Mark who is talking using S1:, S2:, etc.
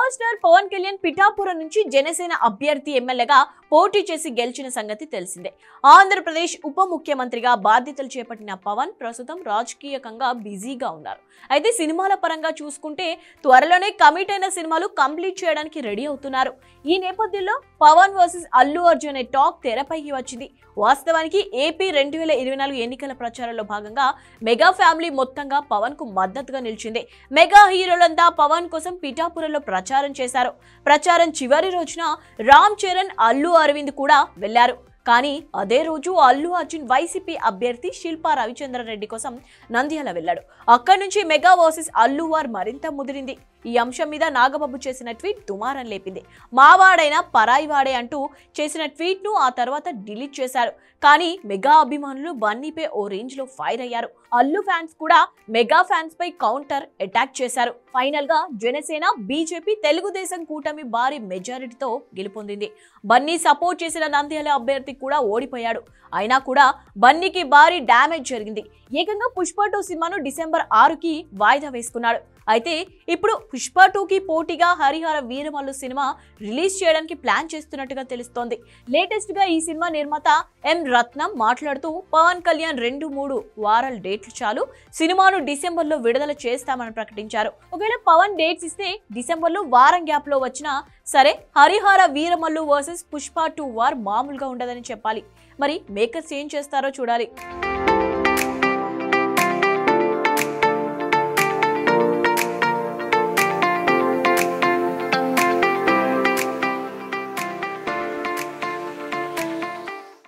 S1: Power star Pawan Kalyan Pithapuram నుంచి జనసేన అభ్యర్థి ఎమ్మెల్యేగా పోటీ చేసి గెలిచిన సంగతి తెలిసిందే. ఆంధ్రప్రదేశ్ ఉప ముఖ్యమంత్రిగా బాధ్యతలు చేపట్టిన పవన్ ప్రస్తుతం రాజకీయంగా బిజీగా ఉన్నారు. అయితే సినిమాల పరంగా చూసుకుంటే త్వరలోనే కమిట్ అయిన సినిమాలు కంప్లీట్ చేయడానికి రెడీ అవుతున్నారు. ఈ నేపథ్యంలో పవన్ వర్సెస్ అల్లు అర్జున్ అనే టాక్ తెరపైకి వచ్చింది. వాస్తవానికి ఏపీ 2024 ఎన్నికల ప్రచారంలో భాగంగా మెగా ఫ్యామిలీ మొత్తంగా పవన్ కు మద్దతుగా నిలిచింది. మెగా హీరోలంతా పవన్ కోసం పిఠాపురంలో ప్రచారం చేశారు. ప్రచారం చివరి రోజున రామ్ చరణ్, అల్లు అరవింద్ కూడా వెళ్లారు. కానీ అదే రోజు అల్లు అర్జున్ వైసీపీ అభ్యర్థి శిల్పా రవిచంద్రారెడ్డి కోసం నంద్యాల వెళ్లాడు. అక్కడి నుంచి మెగా వర్సెస్ అల్లు వార్ మరింత ముదిరింది. ఈ అంశం మీద నాగబాబు చేసిన ట్వీట్ దుమారం లేపింది. మావాడైనా పరాయివాడే అంటూ చేసిన ట్వీట్ ను ఆ తర్వాత డిలీట్ చేశారు. కానీ మెగా అభిమానులు బన్నీపై ఓ రేంజ్ లో ఫైర్ అయ్యారు. అల్లు ఫ్యాన్స్ కూడా మెగా ఫ్యాన్స్ పై కౌంటర్ అటాక్ చేశారు. ఫైనల్ గా జనసేన, బీజేపీ, తెలుగుదేశం కూటమి భారీ మెజారిటీతో గెలుపొందింది. బన్నీ సపోర్ట్ చేసిన నంద్యాల అభ్యర్థి కూడా ఓడిపోయాడు. అయినా కూడా బన్నీకి భారీ డ్యామేజ్ జరిగింది. ఏకంగా పుష్ప 2 సినిమాను డిసెంబర్ 6కి వాయిదా వేసుకున్నాడు. అయితే ఇప్పుడు పుష్ప 2కి పోటీగా హరిహర వీరమల్లు సినిమా రిలీజ్ చేయడానికి ప్లాన్ చేస్తున్నట్టుగా తెలుస్తోంది. లేటెస్ట్ గా ఈ సినిమా నిర్మాత ఎం రత్నం మాట్లాడుతూ పవన్ కళ్యాణ్ 2-3 వారాల డేట్లు చాలు, సినిమాను డిసెంబర్ లో విడుదల చేస్తామని ప్రకటించారు. ఒకవేళ పవన్ డేట్స్ ఇస్తే డిసెంబర్ లో వారం గ్యాప్ లో వచ్చినా సరే హరిహర వీరమల్లు వర్సెస్ పుష్ప 2 వార్ మామూలుగా ఉండదని చెప్పాలి. మరి మేకర్స్ ఏం చేస్తారో చూడాలి.